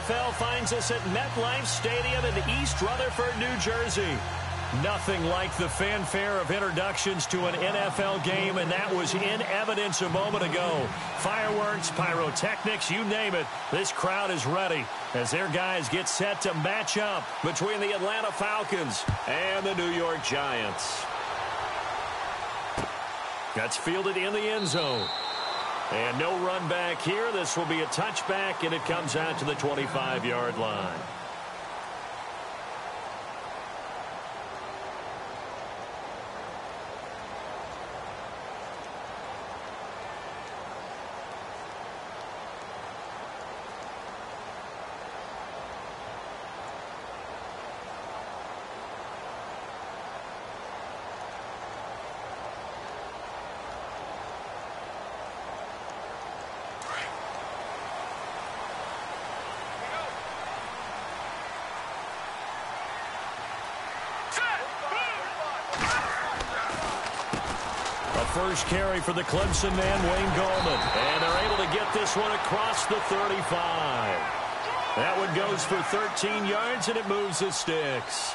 NFL finds us at MetLife Stadium in East Rutherford, New Jersey. Nothing like the fanfare of introductions to an NFL game, and that was in evidence a moment ago. Fireworks, pyrotechnics, you name it. This crowd is ready as their guys get set to match up between the Atlanta Falcons and the New York Giants. That's fielded in the end zone. And no run back here. This will be a touchback, and it comes out to the 25-yard line. First carry for the Clemson man, Wayne Gallman. And they're able to get this one across the 35. That one goes for 13 yards, and it moves the sticks.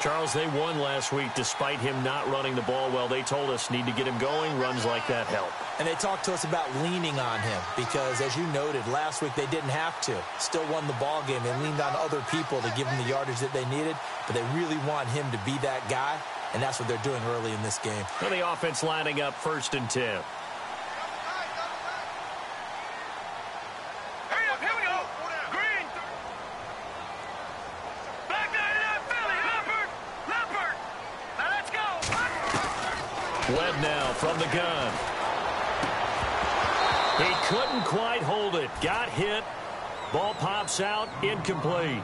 Charles, they won last week despite him not running the ball well. They told us need to get him going. Runs like that help. And they talked to us about leaning on him because, as you noted, last week they didn't have to. Still won the ball game. They leaned on other people to give them the yardage that they needed, but they really want him to be that guy. And that's what they're doing early in this game. And the offense lining up 1st and 10. Hurry up, here we go. Green. Back there to that Philly. Leopard. Now let's go. Webb now from the gun. He couldn't quite hold it. Got hit. Ball pops out. Incomplete.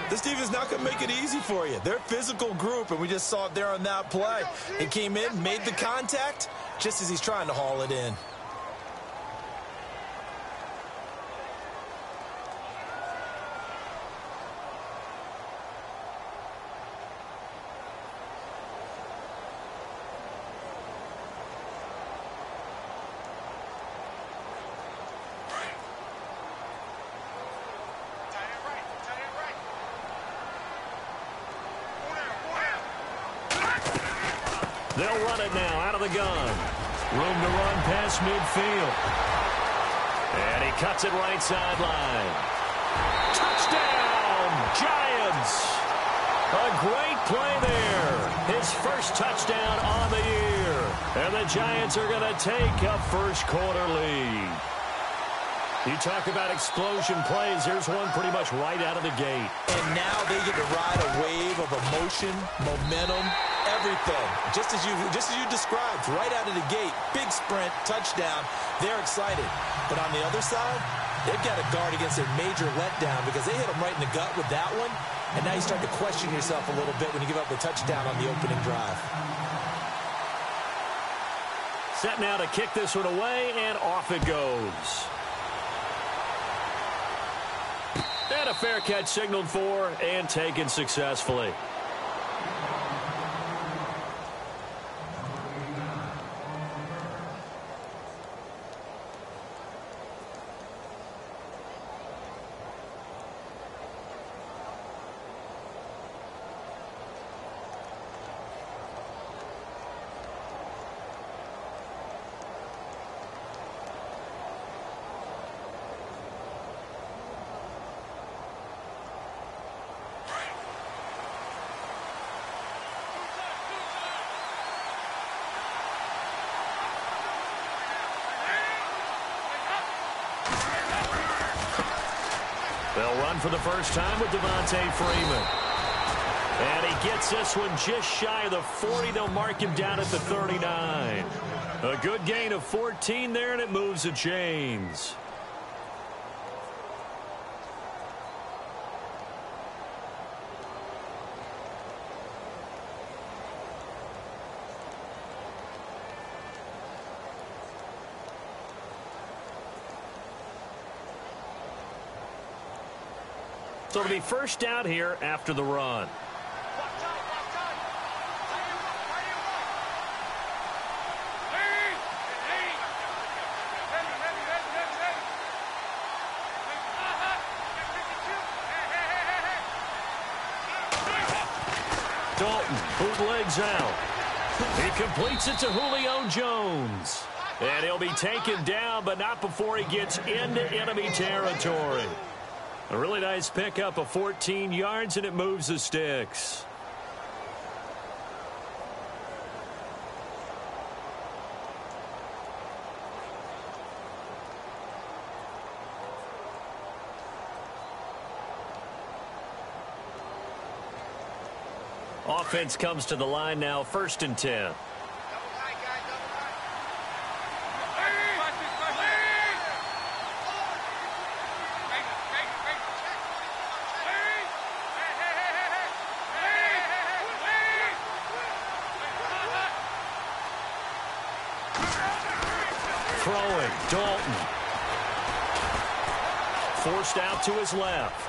This defense not going to make it easy for you. They're a physical group, and we just saw it there on that play. He came in, made the contact, just as he's trying to haul it in. They'll run it now out of the gun. Room to run past midfield. And he cuts it right sideline. Touchdown, Giants. A great play there. His first touchdown on the year. And the Giants are going to take a first quarter lead. You talk about explosion plays. There's one pretty much right out of the gate. And now they get to ride a wave of emotion, momentum, everything. Just as you described, right out of the gate, big sprint, touchdown. They're excited. But on the other side, they've got to guard against a major letdown because they hit them right in the gut with that one. And now you start to question yourself a little bit when you give up the touchdown on the opening drive. Set now to kick this one away, and off it goes. And a fair catch signaled for and taken successfully. They'll run for the first time with Devontae Freeman. And he gets this one just shy of the 40. They'll mark him down at the 39. A good gain of 14 there, and it moves the chains. So it'll be first down here after the run. Dalton bootlegs out. He completes it to Julio Jones. And he'll be taken down, but not before he gets into enemy territory. A really nice pickup of 14 yards, and it moves the sticks. Offense comes to the line now, 1st and 10. Throwing, Dalton. Forced out to his left.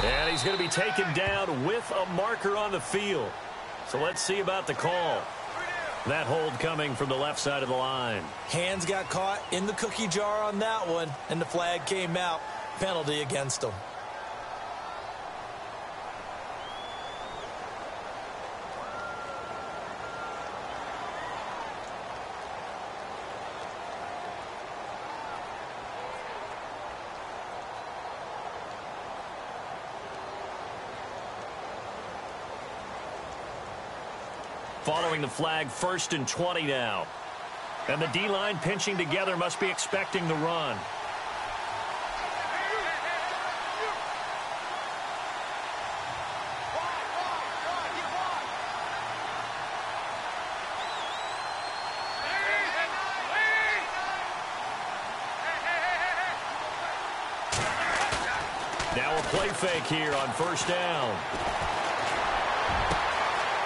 And he's going to be taken down with a marker on the field. So let's see about the call. That hold coming from the left side of the line. Hands got caught in the cookie jar on that one, and the flag came out. Penalty against him. Following the flag, 1st and 20 now. And the D-line pinching together must be expecting the run. Now a play fake here on 1st down.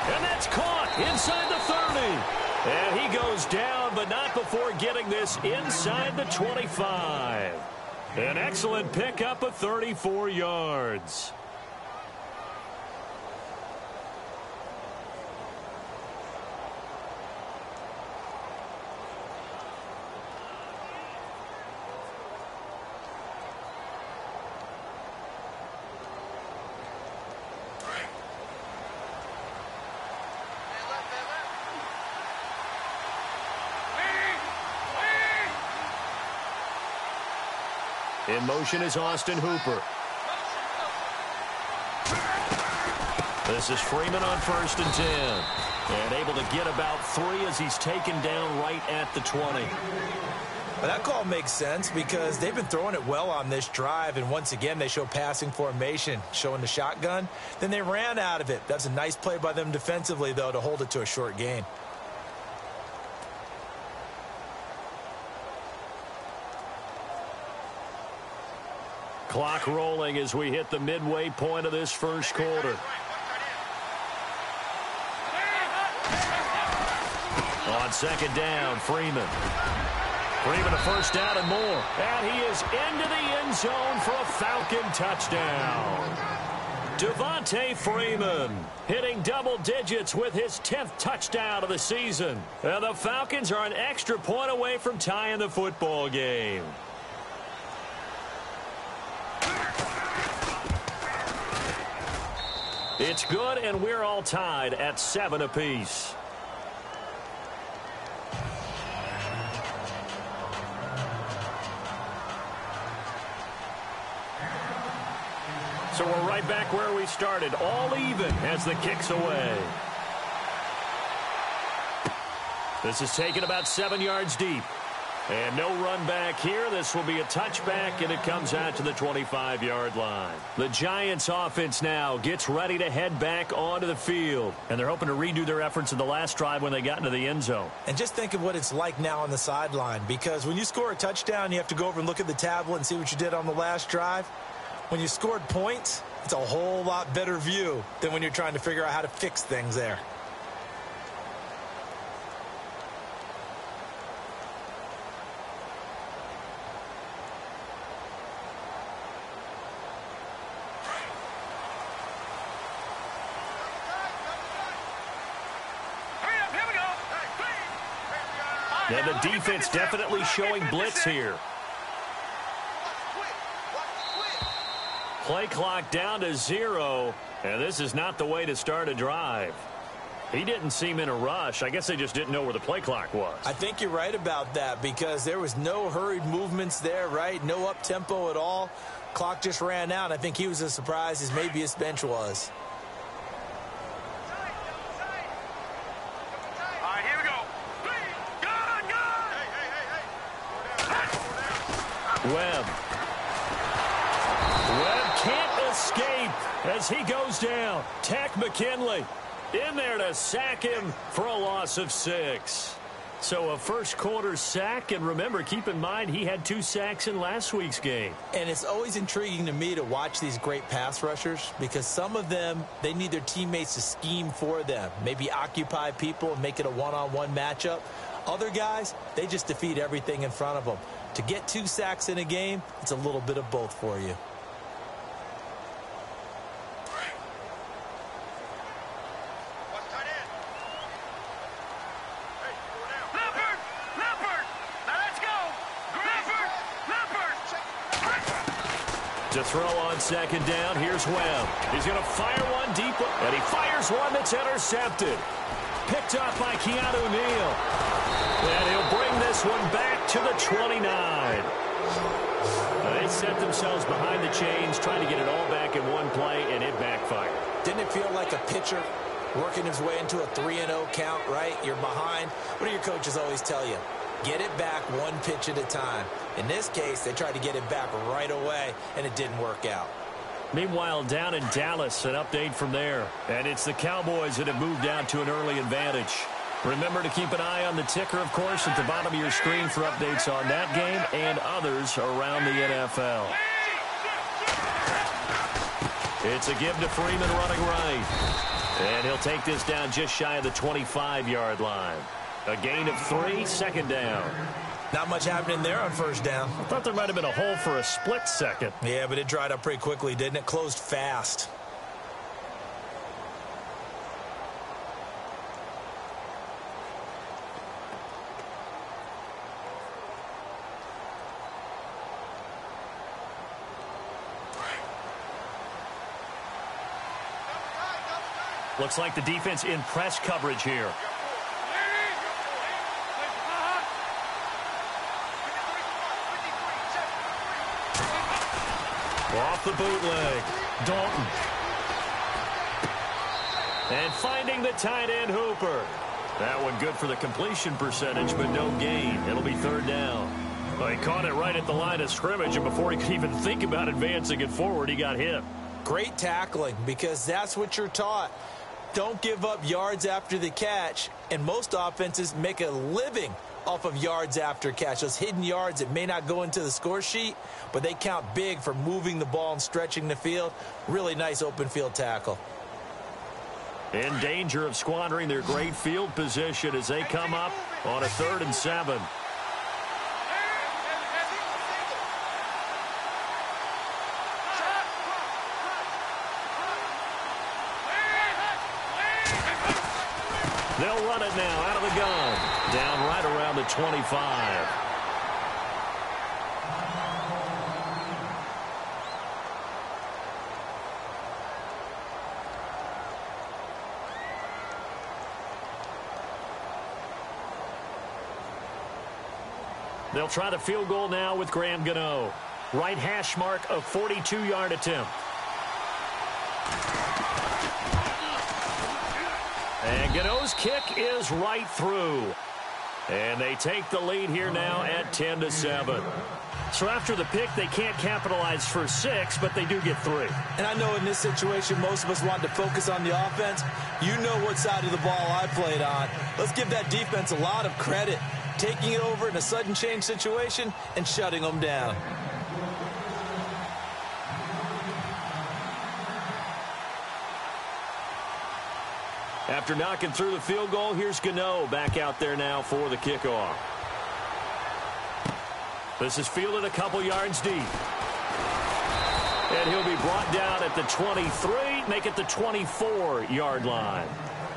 And that's caught inside the 30. And he goes down, but not before getting this inside the 25. An excellent pickup of 34 yards. In motion is Austin Hooper. This is Freeman on 1st and 10. And able to get about 3 as he's taken down right at the 20. Well, that call makes sense because they've been throwing it well on this drive, and once again they show passing formation, showing the shotgun. Then they ran out of it. That's a nice play by them defensively, though, to hold it to a short gain. Clock rolling as we hit the midway point of this 1st quarter. On 2nd down, Freeman. Freeman a 1st down and more. And he is into the end zone for a Falcon touchdown. Devontae Freeman hitting double digits with his 10th touchdown of the season. And the Falcons are an extra point away from tying the football game. It's good, and we're all tied at 7 apiece. So we're right back where we started, all even as the kick's away. This is taken about 7 yards deep. And no run back here. This will be a touchback, and it comes out to the 25-yard line. The Giants offense now gets ready to head back onto the field. And they're hoping to redo their efforts in the last drive when they got into the end zone. And just think of what it's like now on the sideline, because when you score a touchdown, you have to go over and look at the tablet and see what you did on the last drive. When you scored points, it's a whole lot better view than when you're trying to figure out how to fix things there. And the defense definitely showing blitz here. Play clock down to 0, and this is not the way to start a drive. He didn't seem in a rush. I guess they just didn't know where the play clock was. I think you're right about that because there was no hurried movements there, right? No up-tempo at all. Clock just ran out. I think he was as surprised as maybe his bench was. All right, here we go. Good, good. Webb can't escape as he goes down. Tech McKinley in there to sack him for a loss of 6. So a first quarter sack, and remember, keep in mind he had 2 sacks in last week's game. And it's always intriguing to me to watch these great pass rushers because some of them, they need their teammates to scheme for them, maybe occupy people and make it a one-on-one matchup. Other guys, they just defeat everything in front of them. To get 2 sacks in a game, it's a little bit of both for you. To throw on second down, here's Webb. He's going to fire one deep, and he fires one that's intercepted. Picked up by Keanu Neal. And he'll bring this one back to the 29. They set themselves behind the chains, trying to get it all back in one play, and it backfired. Didn't it feel like a pitcher working his way into a 3-0 count, right? You're behind. What do your coaches always tell you? Get it back one pitch at a time. In this case, they tried to get it back right away, and it didn't work out. Meanwhile, down in Dallas, an update from there. And it's the Cowboys that have moved out to an early advantage. Remember to keep an eye on the ticker, of course, at the bottom of your screen for updates on that game and others around the NFL. It's a give to Freeman running right. And he'll take this down just shy of the 25-yard line. A gain of 3, second down. Not much happening there on first down. I thought there might have been a hole for a split second. Yeah, but it dried up pretty quickly, didn't it? Closed fast. Looks like the defense in press coverage here. Off the bootleg, Dalton. And finding the tight end, Hooper. That one good for the completion percentage, but no gain. It'll be third down. Well, he caught it right at the line of scrimmage, and before he could even think about advancing it forward, he got hit. Great tackling, because that's what you're taught. Don't give up yards after the catch, and most offenses make a living off of yards after catch. Those hidden yards that may not go into the score sheet, but they count big for moving the ball and stretching the field. Really nice open field tackle. In danger of squandering their great field position as they come up on a 3rd and 7. They'll run it now out of the gun. Down right around the 25. They'll try the field goal now with Graham Gano. Right hash mark, a 42-yard attempt. And Gano's kick is right through. And they take the lead here now at 10-7. So after the pick, they can't capitalize for 6, but they do get 3. And I know in this situation, most of us want to focus on the offense. You know what side of the ball I played on. Let's give that defense a lot of credit. Taking it over in a sudden change situation and shutting them down. After knocking through the field goal, here's Gano back out there now for the kickoff. This is fielded a couple yards deep. And he'll be brought down at the 23, make it the 24-yard line.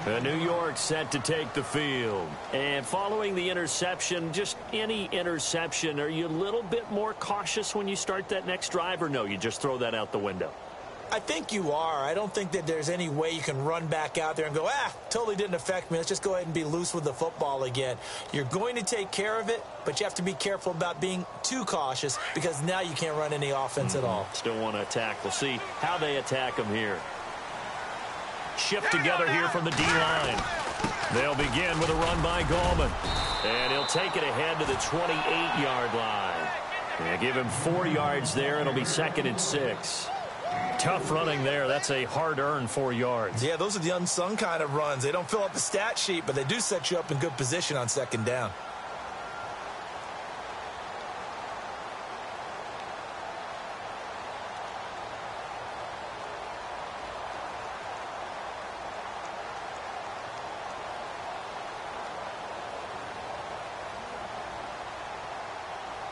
New York set to take the field. And following the interception, just any interception, are you a little bit more cautious when you start that next drive, or no, you just throw that out the window? I think you are. I don't think that there's any way you can run back out there and go, totally didn't affect me. Let's just go ahead and be loose with the football again. You're going to take care of it, but you have to be careful about being too cautious because now you can't run any offense at all. Still want to attack. We'll see how they attack them here. Shift together here from the D-line. They'll begin with a run by Gallman. And he'll take it ahead to the 28-yard line. And give him 4 yards there. It'll be 2nd and 6. Tough running there. That's a hard-earned 4 yards. Yeah, those are the unsung kind of runs. They don't fill up the stat sheet, but they do set you up in good position on 2nd down.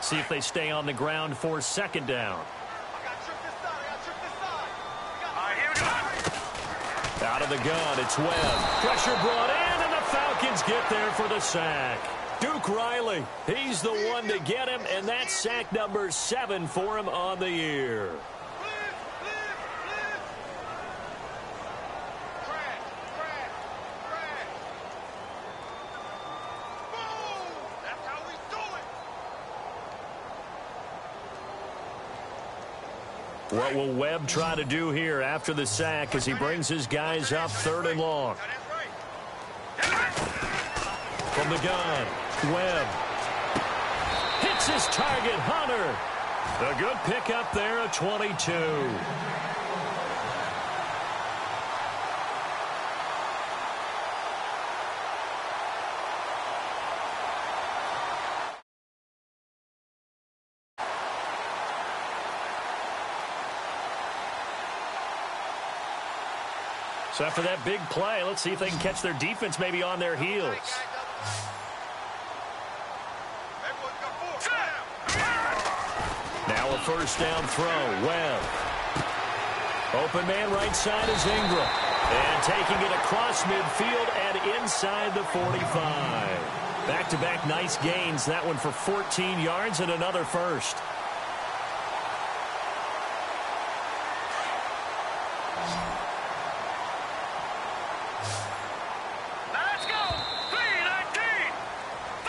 See if they stay on the ground for 2nd down. Out of the gun, it's Webb. Pressure brought in, and the Falcons get there for the sack. Duke Riley, he's the one to get him, and that's sack number 7 for him on the year. What will Webb try to do here after the sack as he brings his guys up 3rd and long? From the gun, Webb hits his target, Hunter. A good pickup there at 22. So after that big play, let's see if they can catch their defense maybe on their heels. Now a 1st down throw. Webb. Open man right side is Ingram. And taking it across midfield and inside the 45. Back-to-back nice gains. That one for 14 yards and another 1st.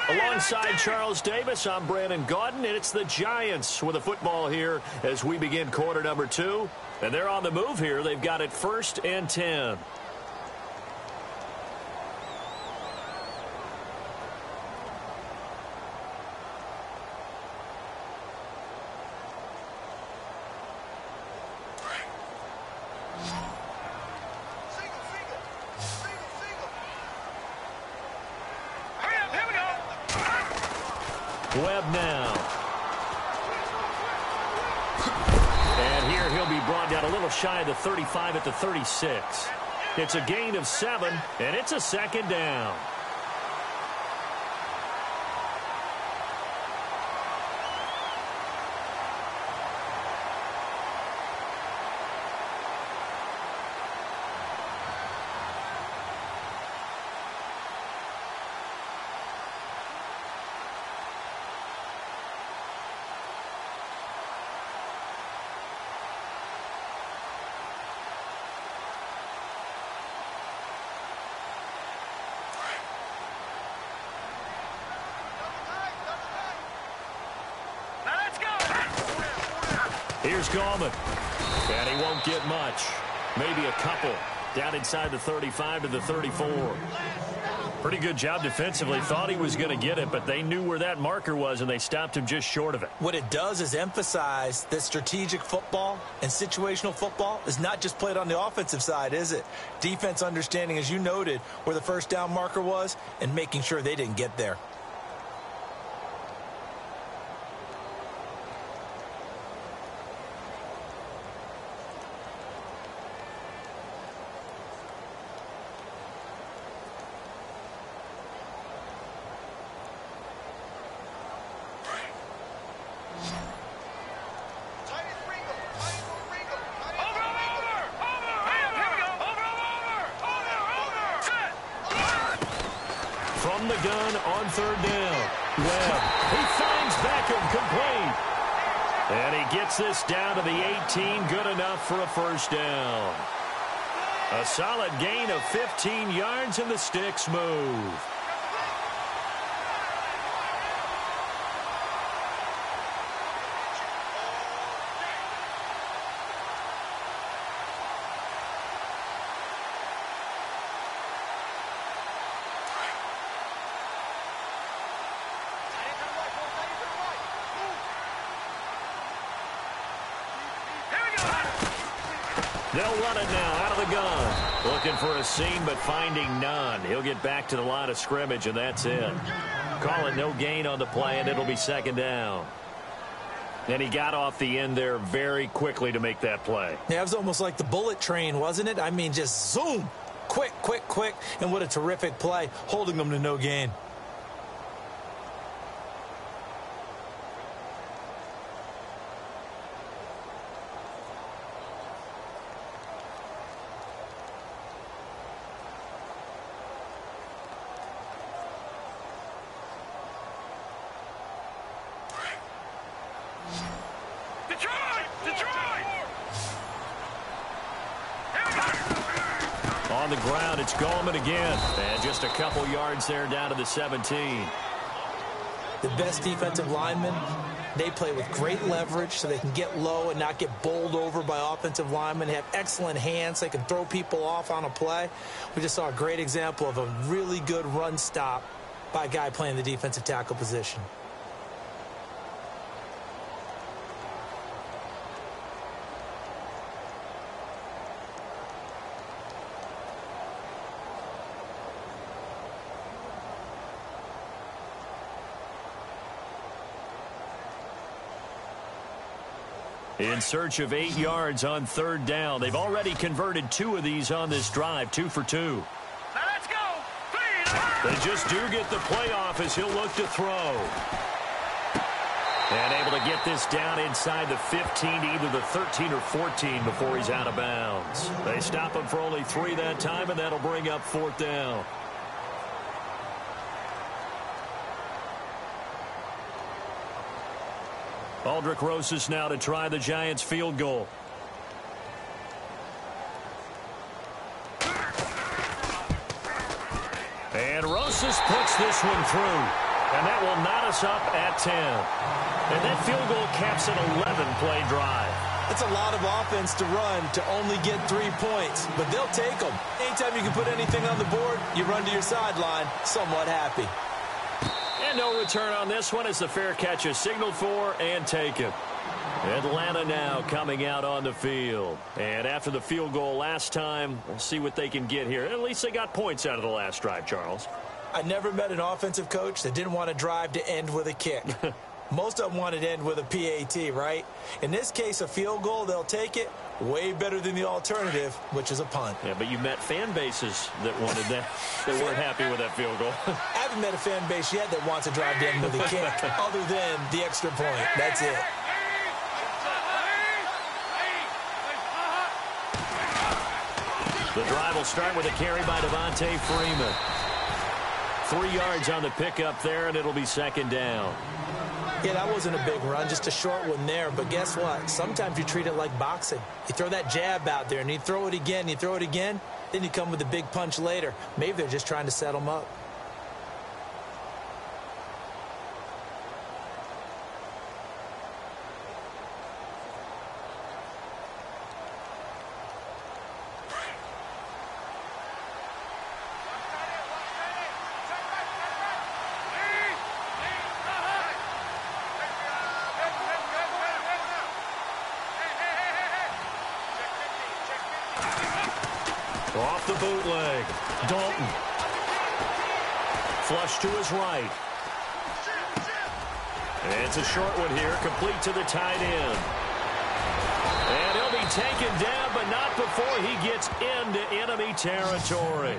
Alongside Charles Davis, I'm Brandon Gaudin, and it's the Giants with a football here as we begin quarter number 2. And they're on the move here. They've got it 1st and 10. Webb now. And here he'll be brought down a little shy of the 35 at the 36. It's a gain of 7, and it's a 2nd down. Here's Gallman. And he won't get much. Maybe a couple. Down inside the 35 to the 34. Pretty good job defensively. Thought he was going to get it, but they knew where that marker was, and they stopped him just short of it. What it does is emphasize that strategic football and situational football is not just played on the offensive side, is it? Defense understanding, as you noted, where the 1st down marker was and making sure they didn't get there. it done on third down. Webb, he finds Beckham complete. And he gets this down to the 18, good enough for a first down. A solid gain of 15 yards, and the sticks move. They'll run it now out of the gun. Looking for a seam, but finding none. He'll get back to the line of scrimmage, and that's it. Call it no gain on the play, and it'll be second down. And he got off the end there very quickly to make that play. Yeah, it was almost like the bullet train, wasn't it? I mean, just zoom. Quick, quick, quick. And what a terrific play, holding them to no gain. On the ground, it's Goldman again. And just a couple yards there down to the 17. The best defensive linemen, they play with great leverage so they can get low and not get bowled over by offensive linemen. They have excellent hands. They can throw people off on a play. We just saw a great example of a really good run stop by a guy playing the defensive tackle position. In search of 8 yards on third down. They've already converted 2 of these on this drive, 2 for 2. Now let's go. They just do get the playoff as he'll look to throw. And able to get this down inside the 15 to either the 13 or 14 before he's out of bounds. They stop him for only 3 that time, and that'll bring up fourth down. Aldrich Rosas now to try the Giants field goal. And Rosas puts this one through. And that will knot us up at 10. And that field goal caps an 11-play drive. It's a lot of offense to run to only get 3 points, but they'll take them. Anytime you can put anything on the board, you run to your sideline somewhat happy. And no return on this one as the fair catch is signaled for and taken. Atlanta now coming out on the field. And after the field goal last time, we'll see what they can get here. At least they got points out of the last drive, Charles. I never met an offensive coach that didn't want to drive to end with a kick. Most of them wanted to end with a PAT, right? In this case, a field goal, they'll take it. Way better than the alternative, which is a punt. Yeah, but you met fan bases that wanted that. They weren't happy with that field goal. I haven't met a fan base yet that wants to drive to end with a kick other than the extra point. That's it. The drive will start with a carry by Devontae Freeman. 3 yards on the pickup there, and it'll be second down. Yeah, that wasn't a big run, just a short one there. But guess what? Sometimes you treat it like boxing. You throw that jab out there, and you throw it again, then you come with a big punch later. Maybe they're just trying to set them up. Off the bootleg. Dalton. Flush to his right. And it's a short one here, complete to the tight end. And he'll be taken down, but not before he gets into enemy territory.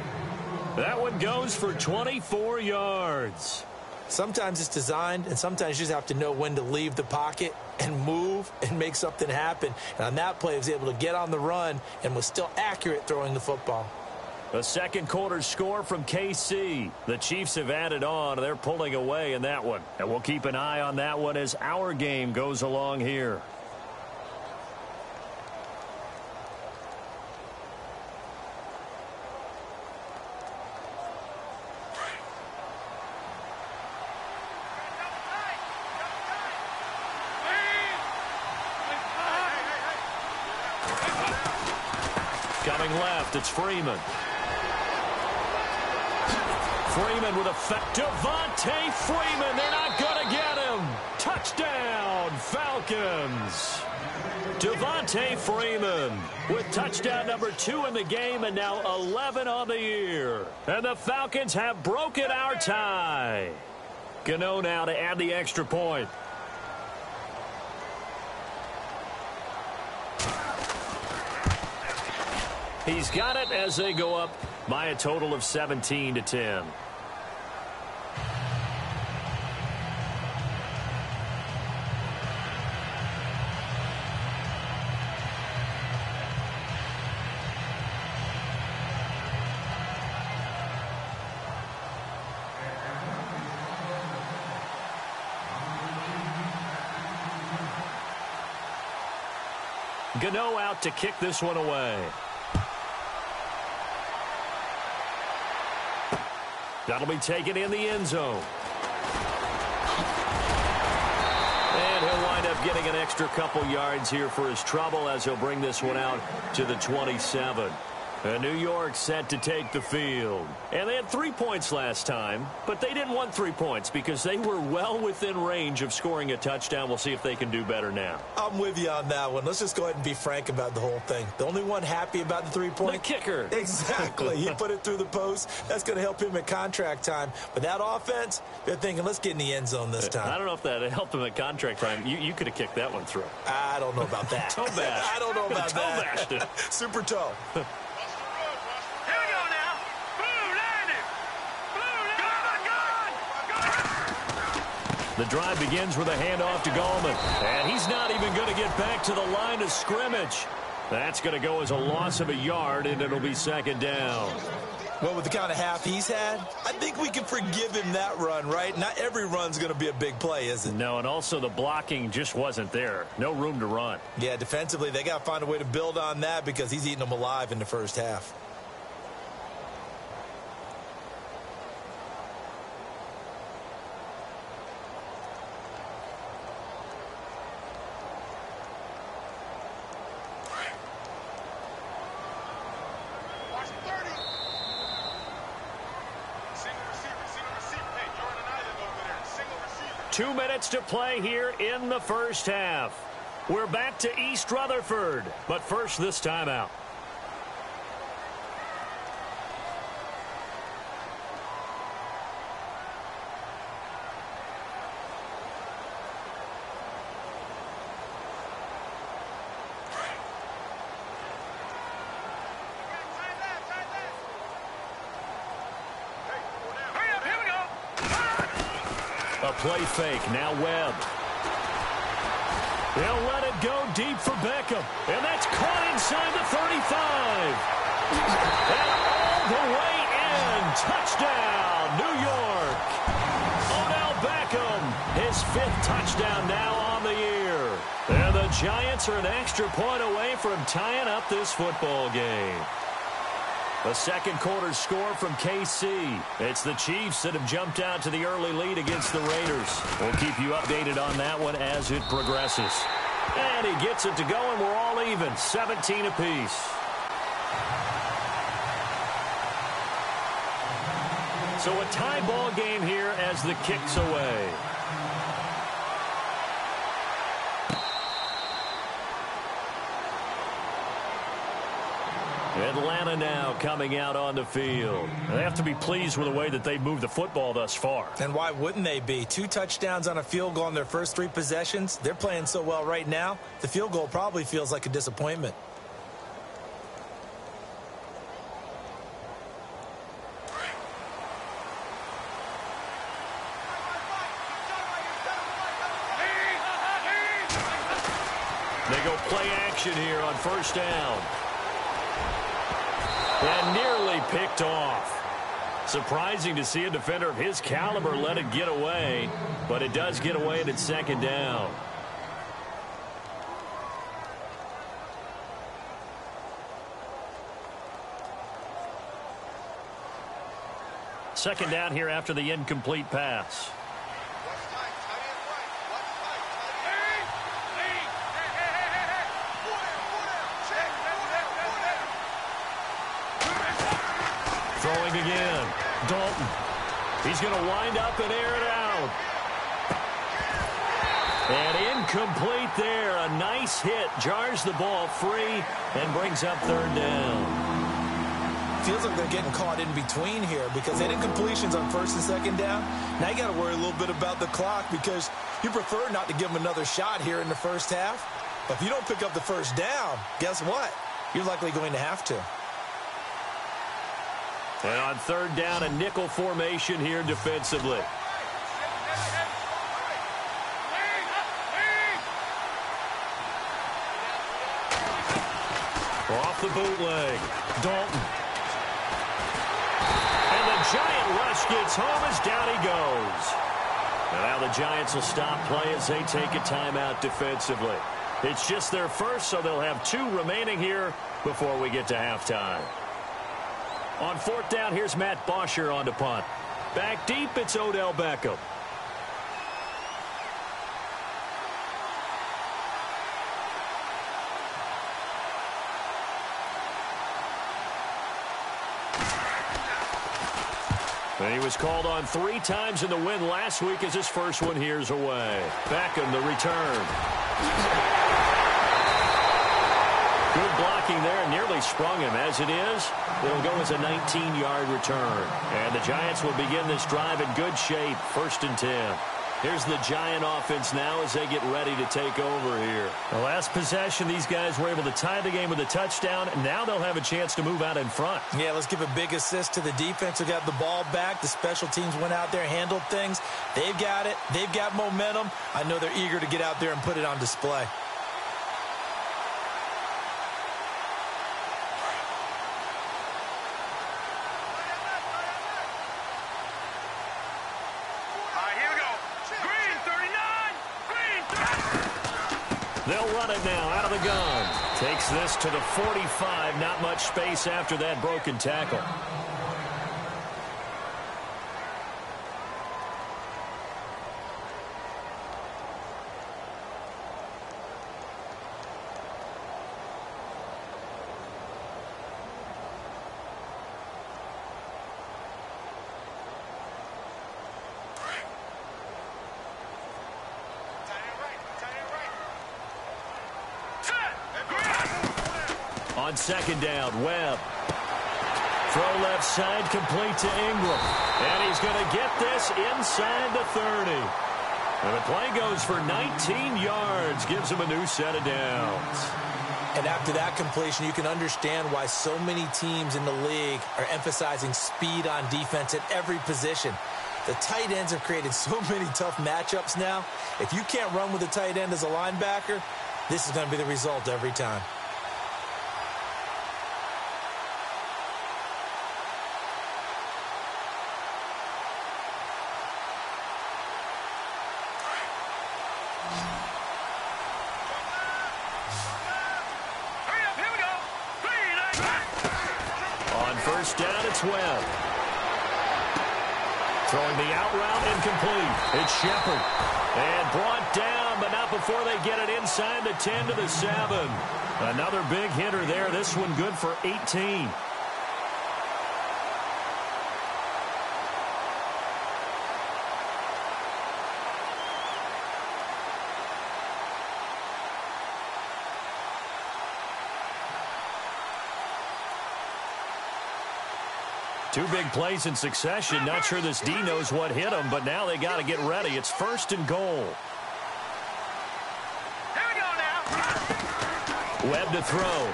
That one goes for 24 yards. Sometimes it's designed, and sometimes you just have to know when to leave the pocket and move and make something happen. And on that play, he was able to get on the run and was still accurate throwing the football. A second quarter score from KC. The Chiefs have added on. They're pulling away in that one. And we'll keep an eye on that one as our game goes along here. Coming left, it's Freeman. Freeman with Devontae Freeman. They're not going to get him. Touchdown, Falcons. Devontae Freeman with touchdown number 2 in the game and now 11 on the year. And the Falcons have broken our tie. Gano now to add the extra point. He's got it as they go up by a total of 17-10. Gano out to kick this one away. That'll be taken in the end zone. And he'll wind up getting an extra couple yards here for his trouble as he'll bring this one out to the 27. And New York set to take the field. And they had 3 points last time, but they didn't want 3 points because they were well within range of scoring a touchdown. We'll see if they can do better now. I'm with you on that one. Let's just go ahead and be frank about the whole thing. The only one happy about the 3-point? The kicker. Exactly. He put it through the post. That's going to help him at contract time. But that offense, they're thinking, let's get in the end zone this time. I don't know if that helped him at contract time. You could have kicked that one through. I don't know about that. Toe bash. I don't know about toe that. Bashed it. Super toe. The drive begins with a handoff to Gallman. And he's not even going to get back to the line of scrimmage. That's going to go as a loss of a yard, and it'll be second down. Well, with the kind of half he's had, I think we can forgive him that run, right? Not every run's going to be a big play, is it? No, and also the blocking just wasn't there. No room to run. Yeah, defensively, they got to find a way to build on that because he's eating them alive in the first half. Two minutes to play here in the first half. We're back to East Rutherford, but first this timeout. A play fake, now Webb. They'll let it go deep for Beckham. And that's caught inside the 35. And all the way in. Touchdown, New York. Odell Beckham, his 5th touchdown now on the year. And the Giants are an extra point away from tying up this football game. A second quarter score from KC. It's the Chiefs that have jumped out to the early lead against the Raiders. We'll keep you updated on that one as it progresses. And he gets it to go, and we're all even, 17 apiece. So a tie ball game here as the kick's away. Atlanta now coming out on the field. They have to be pleased with the way that they've moved the football thus far. And why wouldn't they be? 2 touchdowns on a field goal in their first 3 possessions. They're playing so well right now, the field goal probably feels like a disappointment. They go play action here on first down. And nearly picked off. Surprising to see a defender of his caliber let it get away, but it does get away and it's second down. Second down here after the incomplete pass. Throwing again. Dalton. He's going to wind up and air it out. And incomplete there. A nice hit. Jars the ball free and brings up third down. Feels like they're getting caught in between here because they did incompletions on first and second down. Now you got to worry a little bit about the clock because you prefer not to give them another shot here in the first half. But if you don't pick up the first down, guess what? You're likely going to have to. And on third down, a nickel formation here defensively. Off the bootleg. Dalton. And the Giant rush gets home as down he goes. And now the Giants will stop play as they take a timeout defensively. It's just their first, so they'll have 2 remaining here before we get to halftime. On fourth down, here's Matt Bosher on to punt. Back deep, it's Odell Beckham. And he was called on 3 times in the win last week as his first one here's away. Beckham, the return. Good blocking there, nearly sprung him. As it is, it'll go as a 19-yard return. And the Giants will begin this drive in good shape, 1st and 10. Here's the Giant offense now as they get ready to take over here. The last possession, these guys were able to tie the game with a touchdown, and now they'll have a chance to move out in front. Yeah, let's give a big assist to the defense who got the ball back. The special teams went out there, handled things. They've got it. They've got momentum. I know they're eager to get out there and put it on display. They'll run it now out of the gun. Takes this to the 45. Not much space after that broken tackle. On second down, Webb. Throw left side, complete to Ingram. And he's going to get this inside the 30. And the play goes for 19 yards, gives him a new set of downs. And after that completion, you can understand why so many teams in the league are emphasizing speed on defense at every position. The tight ends have created so many tough matchups now. If you can't run with a tight end as a linebacker, this is going to be the result every time. Webb. Throwing the out route incomplete. It's Shepard. And brought down, but not before they get it inside the 10 to the 7. Another big hitter there. This one good for 18. Two big plays in succession. Not sure this D knows what hit him, but now they got to get ready. It's 1st and goal. Here we go now. Webb to throw.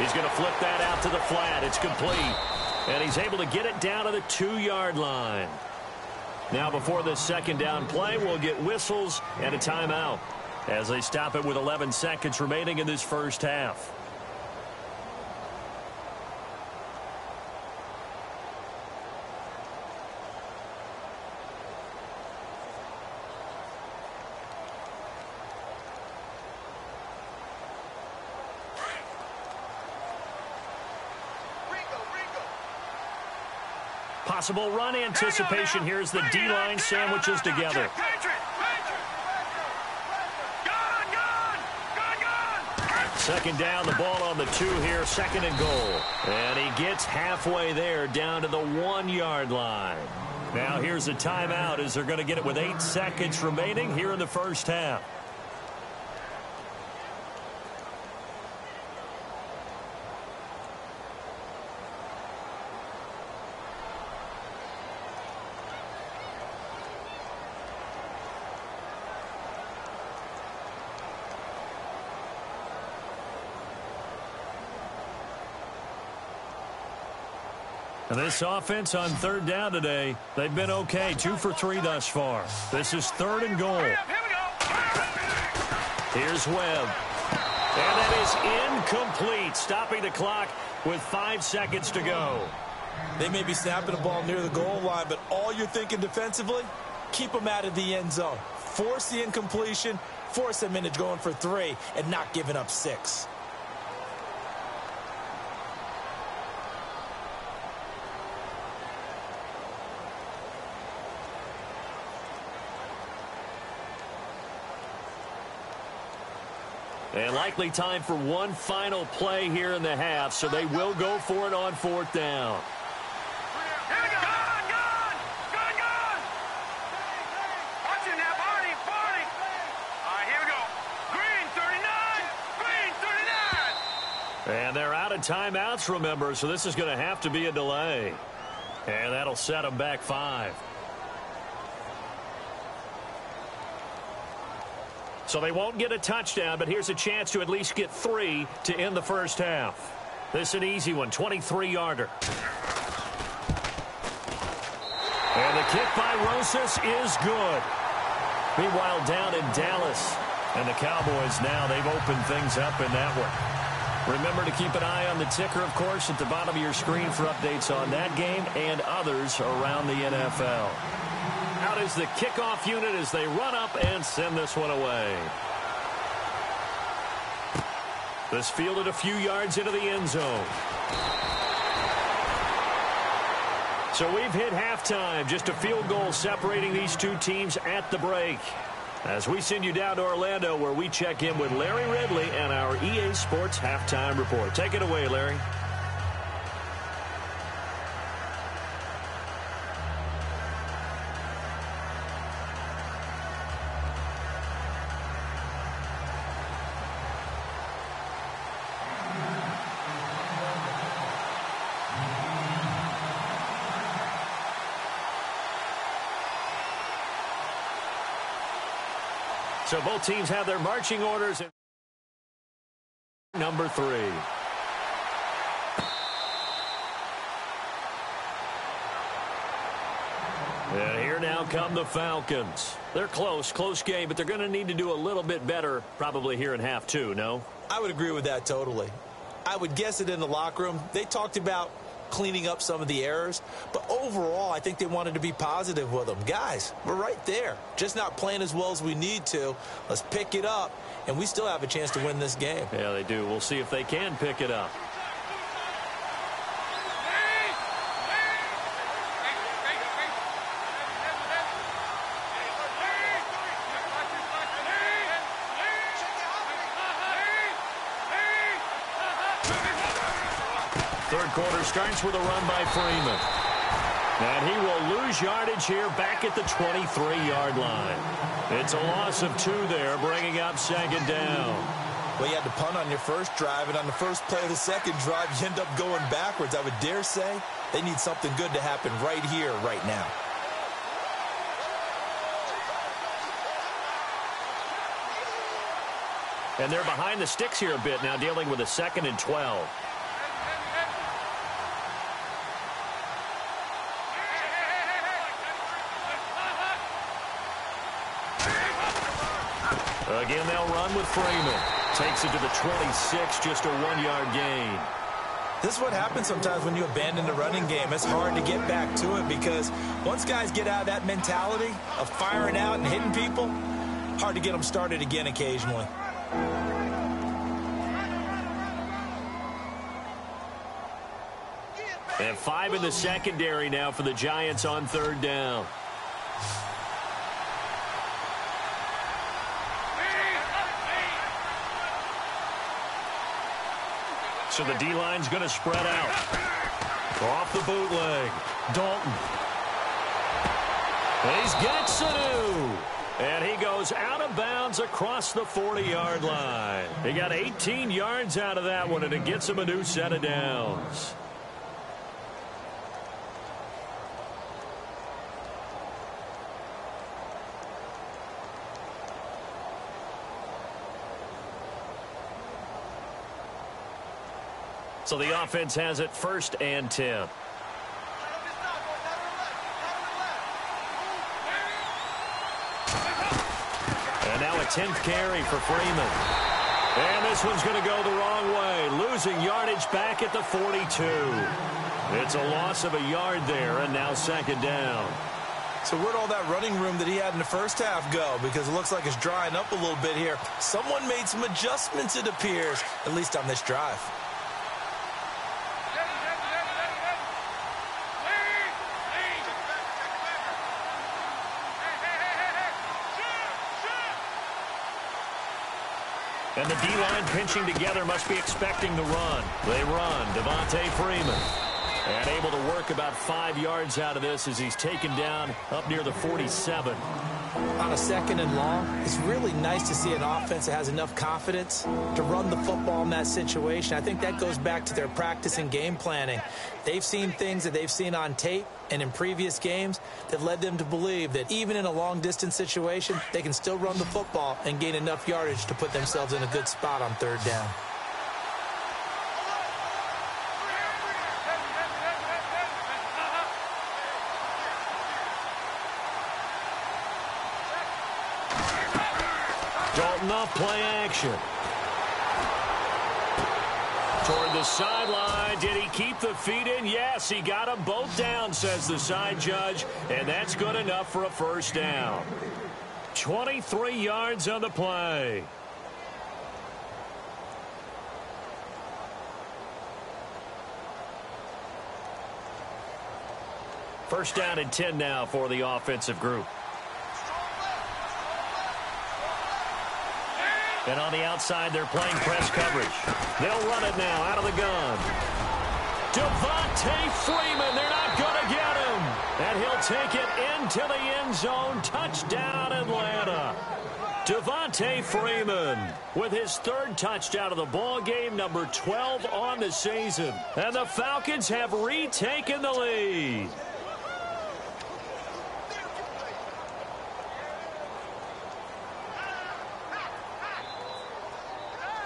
He's going to flip that out to the flat. It's complete. And he's able to get it down to the 2-yard line. Now before this second down play, we'll get whistles and a timeout as they stop it with 11 seconds remaining in this first half. Possible run anticipation here as the D-line sandwiches together. Second down, the ball on the 2 here, second and goal. And he gets halfway there down to the 1-yard line. Now here's a timeout as they're going to get it with 8 seconds remaining here in the first half. And this offense on third down today, they've been okay. 2 for 3 thus far. This is third and goal. Here's Webb. And that is incomplete, stopping the clock with 5 seconds to go. They may be snapping the ball near the goal line, but all you're thinking defensively, keep them out of the end zone. Force the incompletion, force them into going for 3, and not giving up 6. And likely time for one final play here in the half, so they will go for it on 4th down. And they're out of timeouts, remember, so this is going to have to be a delay. And that'll set them back 5. So they won't get a touchdown, but here's a chance to at least get 3 to end the first half. This is an easy one, 23-yarder. And the kick by Rosas is good. Meanwhile, down in Dallas, and the Cowboys now, they've opened things up in that one. Remember to keep an eye on the ticker, of course, at the bottom of your screen for updates on that game and others around the NFL. Out is the kickoff unit as they run up and send this one away. This fielded a few yards into the end zone. So we've hit halftime. Just a field goal separating these two teams at the break. As we send you down to Orlando, where we check in with Larry Ridley and our EA Sports Halftime Report. Take it away, Larry. So both teams have their marching orders. Number 3. And here now come the Falcons. They're close game, but they're going to need to do a little bit better probably here in half 2, no? I would agree with that totally. I would guess it in the locker room. They talked about cleaning up some of the errors, but overall I think they wanted to be positive with them. Guys, we're right there, just not playing as well as we need to. Let's pick it up, and we still have a chance to win this game. Yeah, they do. We'll see if they can pick it up. Third quarter starts with a run by Freeman. And he will lose yardage here back at the 23-yard line. It's a loss of 2 there, bringing up second down. Well, you had to punt on your first drive, and on the first play of the second drive, you end up going backwards. I would dare say they need something good to happen right here, right now. And they're behind the sticks here a bit now, dealing with a 2nd and 12. Again, they'll run with Freeman. Takes it to the 26, just a 1-yard gain. This is what happens sometimes when you abandon the running game. It's hard to get back to it because once guys get out of that mentality of firing out and hitting people, hard to get them started again occasionally. And 5 in the secondary now for the Giants on 3rd down. So the D-line's going to spread out. Off the bootleg. Dalton. He's got Sanu. And he goes out of bounds across the 40-yard line. He got 18 yards out of that one, and it gets him a new set of downs. So the offense has it 1st and 10. And now a 10th carry for Freeman. And this one's going to go the wrong way. Losing yardage back at the 42. It's a loss of a yard there, and now 2nd down. So where'd all that running room that he had in the first half go? Because it looks like it's drying up a little bit here. Someone made some adjustments, it appears, at least on this drive. And the D-line pinching together must be expecting the run. They run. Devontae Freeman. And able to work about 5 yards out of this as he's taken down up near the 47. On a 2nd and long, it's really nice to see an offense that has enough confidence to run the football in that situation. I think that goes back to their practice and game planning. They've seen things that they've seen on tape and in previous games that led them to believe that even in a long-distance situation, they can still run the football and gain enough yardage to put themselves in a good spot on 3rd down. Dalton off play action. Toward the sideline. Did he keep the feet in? Yes, he got them both down, says the side judge. And that's good enough for a 1st down. 23 yards on the play. First down and 10 now for the offensive group. And on the outside, they're playing press coverage. They'll run it now out of the gun. Devontae Freeman, they're not going to get him. And he'll take it into the end zone. Touchdown, Atlanta. Devontae Freeman with his 3rd touchdown of the ball game, number 12 on the season. And the Falcons have retaken the lead.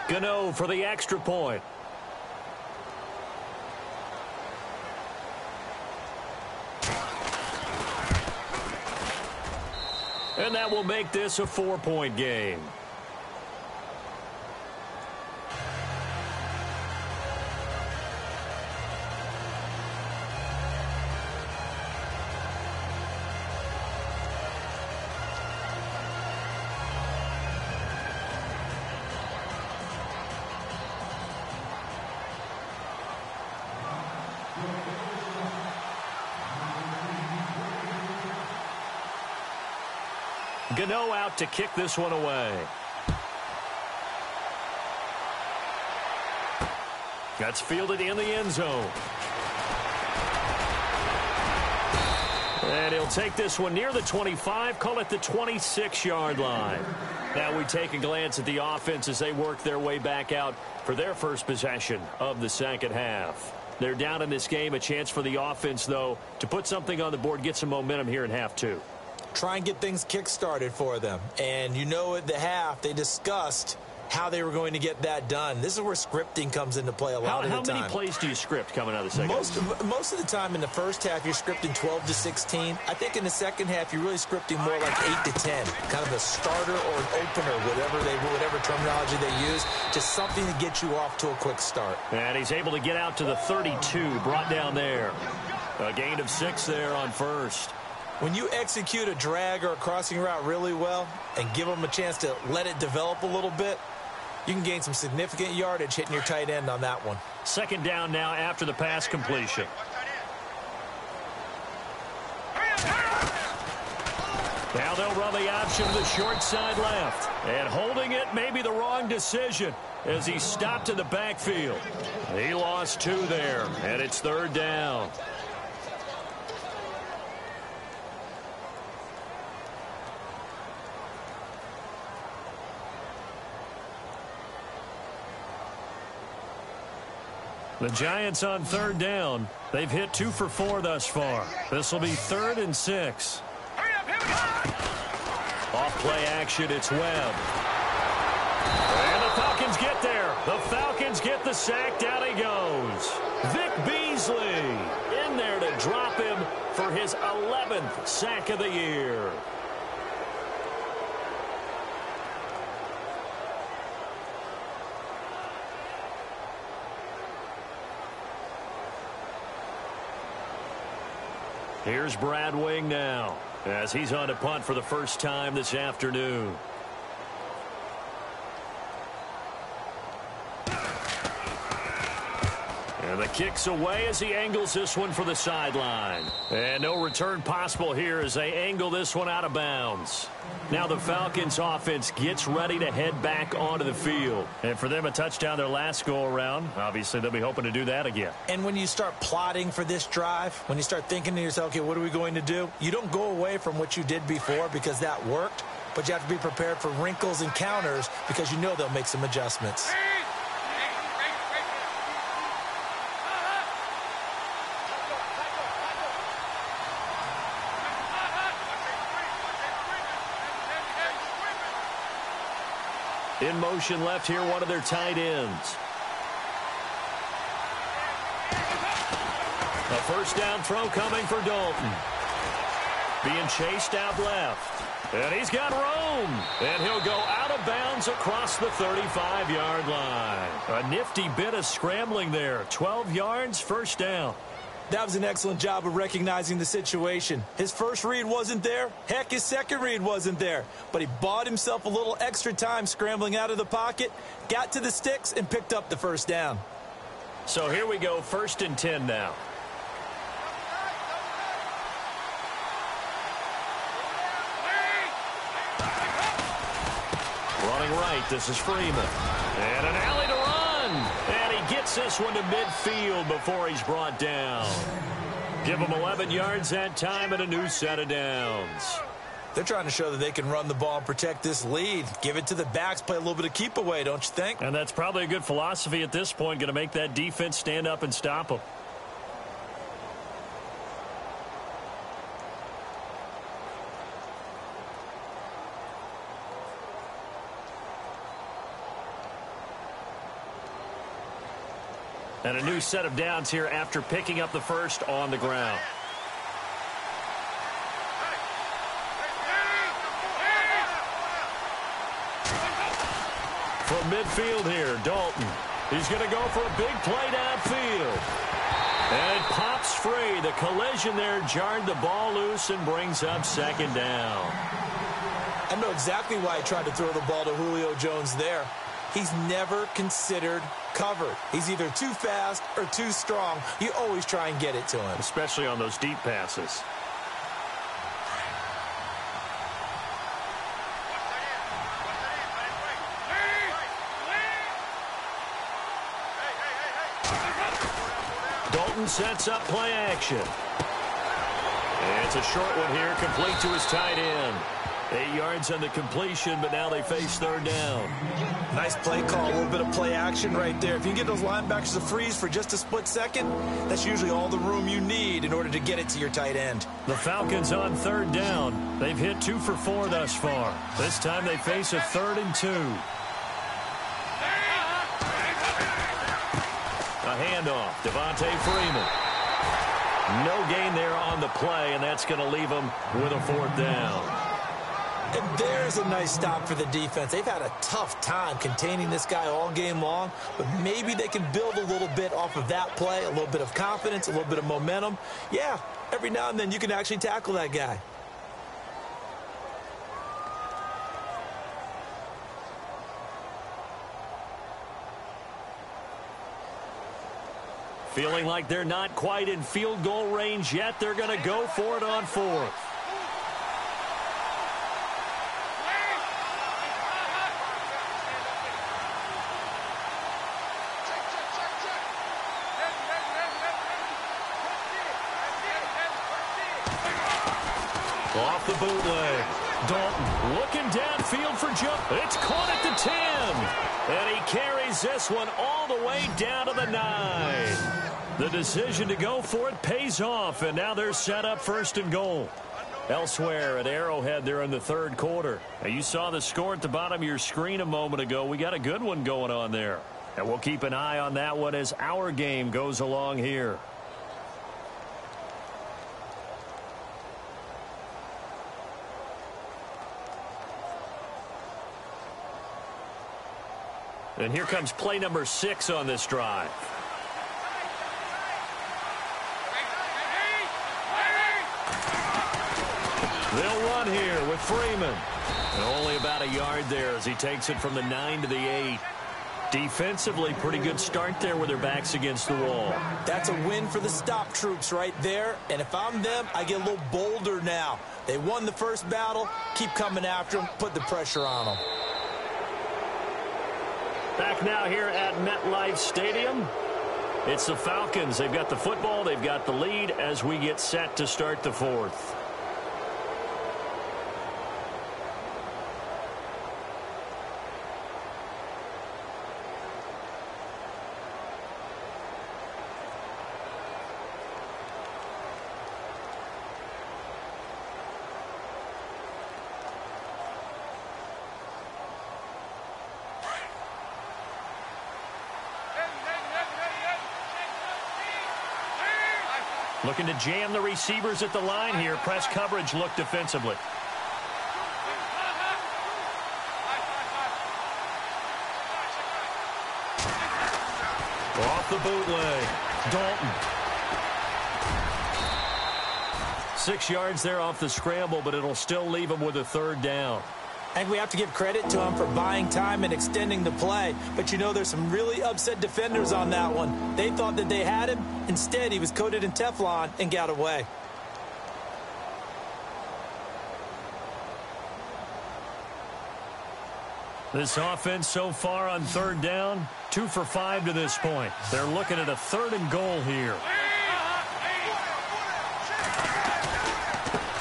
Gano for the extra point. And that will make this a 4-point game. Gano out to kick this one away. That's fielded in the end zone. And he'll take this one near the 25, call it the 26-yard line. Now we take a glance at the offense as they work their way back out for their first possession of the 2nd half. They're down in this game. A chance for the offense, though, to put something on the board, get some momentum here in half 2. Try and get things kick-started for them. And you know at the half, they discussed how they were going to get that done. This is where scripting comes into play a lot of the time. How many plays do you script coming out of the 2nd? Most of the time in the first half, you're scripting 12 to 16. I think in the 2nd half, you're really scripting more like 8 to 10. Kind of a starter or an opener, whatever terminology they use, just something to get you off to a quick start. And he's able to get out to the 32, brought down there. A gain of 6 there on 1st. When you execute a drag or a crossing route really well and give them a chance to let it develop a little bit, you can gain some significant yardage hitting your tight end on that one. 2nd down now after the pass completion. Now they'll run the option to the short side left. And holding it may be the wrong decision as he stopped in the backfield. He lost 2 there, and it's 3rd down. The Giants on 3rd down. They've hit 2 for 4 thus far. This will be 3rd and 6. Hurry up, here we go! Off play action, it's Webb. And the Falcons get there. The Falcons get the sack. Down he goes. Vic Beasley in there to drop him for his 11th sack of the year. Here's Brad Wing now as he's on to punt for the first time this afternoon. And the kick's away as he angles this one for the sideline. And no return possible here as they angle this one out of bounds. Now the Falcons offense gets ready to head back onto the field. And for them, a touchdown their last go-around. Obviously, they'll be hoping to do that again. And when you start plotting for this drive, when you start thinking to yourself, okay, what are we going to do? You don't go away from what you did before because that worked. But you have to be prepared for wrinkles and counters because you know they'll make some adjustments. In motion left here, one of their tight ends. A first down throw coming for Dalton. Being chased out left. And he's got room. And he'll go out of bounds across the 35-yard line. A nifty bit of scrambling there. 12 yards, first down. That was an excellent job of recognizing the situation. His first read wasn't there. Heck, his second read wasn't there. But he bought himself a little extra time scrambling out of the pocket, got to the sticks, and picked up the first down. So here we go, 1st and 10 now. Running right, this is Freeman. And an alley to run. And he gets this one to midfield before he's brought down. Give him 11 yards that time and a new set of downs. They're trying to show that they can run the ball and protect this lead. Give it to the backs, play a little bit of keep away, don't you think? And that's probably a good philosophy at this point, going to make that defense stand up and stop them. And a new set of downs here after picking up the first on the ground. From midfield here, Dalton. He's going to go for a big play downfield. And it pops free. The collision there jarred the ball loose and brings up 2nd down. I know exactly why he tried to throw the ball to Julio Jones there. He's never considered covered. He's either too fast or too strong. You always try and get it to him. Especially on those deep passes. Dalton sets up play action. And it's a short one here, complete to his tight end. 8 yards on the completion, but now they face 3rd down. Nice play call, a little bit of play action right there. If you can get those linebackers to freeze for just a split second, that's usually all the room you need in order to get it to your tight end. The Falcons on 3rd down. They've hit 2 for 4 thus far. This time they face a 3rd and 2. A handoff, Devontae Freeman. No gain there on the play, and that's going to leave them with a 4th down. And there's a nice stop for the defense. They've had a tough time containing this guy all game long, but maybe they can build a little bit off of that play, a little bit of confidence, a little bit of momentum. Yeah, every now and then you can actually tackle that guy. Feeling like they're not quite in field goal range yet. They're going to go for it on 4th. Off the bootleg. Dalton looking downfield for jump. It's caught at the 10. And he carries this one all the way down to the 9. The decision to go for it pays off, and now they're set up 1st and goal. Elsewhere at Arrowhead there in the 3rd quarter. Now, you saw the score at the bottom of your screen a moment ago. We got a good one going on there. And we'll keep an eye on that one as our game goes along here. And here comes play number 6 on this drive. They'll run here with Freeman. And only about a yard there as he takes it from the 9 to the 8. Defensively, pretty good start there with their backs against the wall. That's a win for the stop troops right there. And if I'm them, I get a little bolder now. They won the first battle. Keep coming after them. Put the pressure on them. Back now here at MetLife Stadium. It's the Falcons. They've got the football. They've got the lead as we get set to start the 4th. Looking to jam the receivers at the line here. Press coverage look defensively. Off the bootleg. Dalton. 6 yards there off the scramble, but it'll still leave them with a 3rd down. I think we have to give credit to him for buying time and extending the play. But, you know, there's some really upset defenders on that one. They thought that they had him. Instead, he was coated in Teflon and got away. This offense so far on 3rd down, 2 for 5 to this point. They're looking at a 3rd and goal here.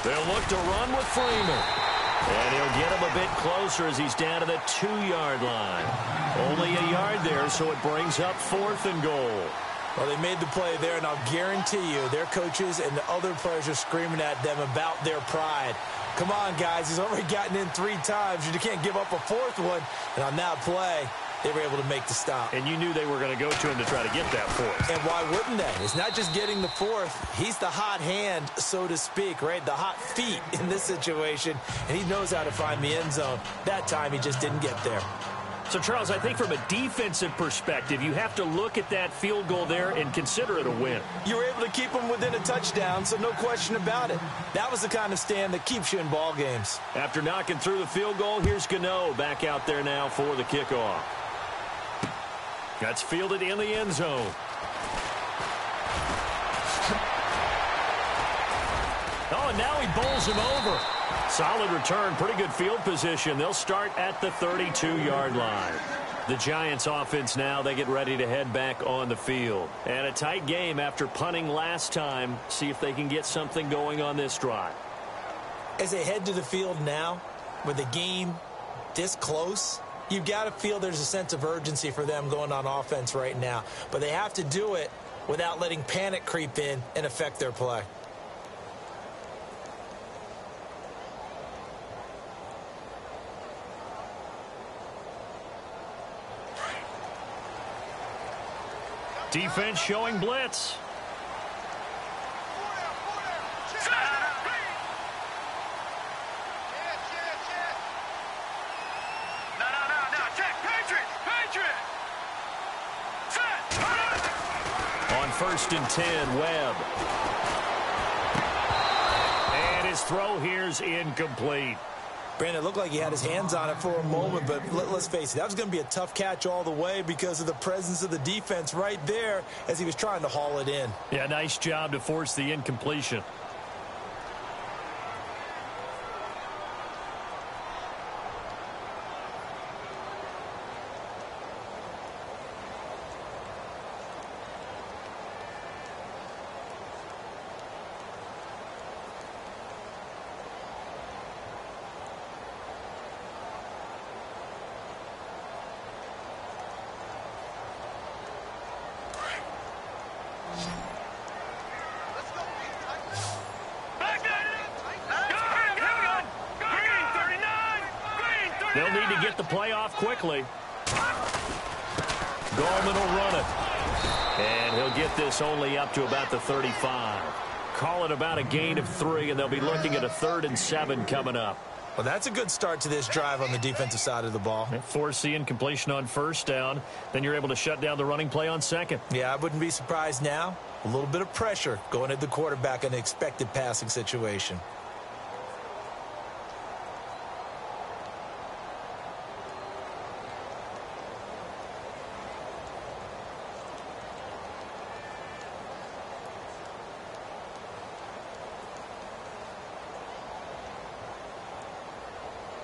They'll look to run with Freeman. And he'll get him a bit closer as he's down to the 2-yard line. Only a yard there, so it brings up 4th and goal. Well, they made the play there, and I'll guarantee you their coaches and the other players are screaming at them about their pride. Come on, guys. He's already gotten in 3 times. You can't give up a 4th one. And on that play, they were able to make the stop. And you knew they were going to go to him to try to get that 4th. And why wouldn't they? It's not just getting the 4th. He's the hot hand, so to speak, right? The hot feet in this situation. And he knows how to find the end zone. That time, he just didn't get there. So, Charles, I think from a defensive perspective, you have to look at that field goal there and consider it a win. You were able to keep them within a touchdown, so no question about it. That was the kind of stand that keeps you in ball games. After knocking through the field goal, here's Goodens back out there now for the kickoff. That's fielded in the end zone. Oh, and now he bowls him over. Solid return, pretty good field position. They'll start at the 32-yard line. The Giants offense now, they get ready to head back on the field. And a tight game after punting last time. See if they can get something going on this drive. As they head to the field now, with the game this close, you've got to feel there's a sense of urgency for them going on offense right now. But they have to do it without letting panic creep in and affect their play. Defense showing blitz. On 1st and 10, Webb. And his throw here's incomplete. Brandon, it looked like he had his hands on it for a moment, but let's face it, that was going to be a tough catch all the way because of the presence of the defense right there as he was trying to haul it in. Yeah, nice job to force the incompletion. They'll need to get the play off quickly. Gorman will run it. And he'll get this only up to about the 35. Call it about a gain of 3, and they'll be looking at a 3rd and 7 coming up. Well, that's a good start to this drive on the defensive side of the ball. Forcing incompletion on first down. Then you're able to shut down the running play on second. Yeah, I wouldn't be surprised now. A little bit of pressure going at the quarterback in an expected passing situation.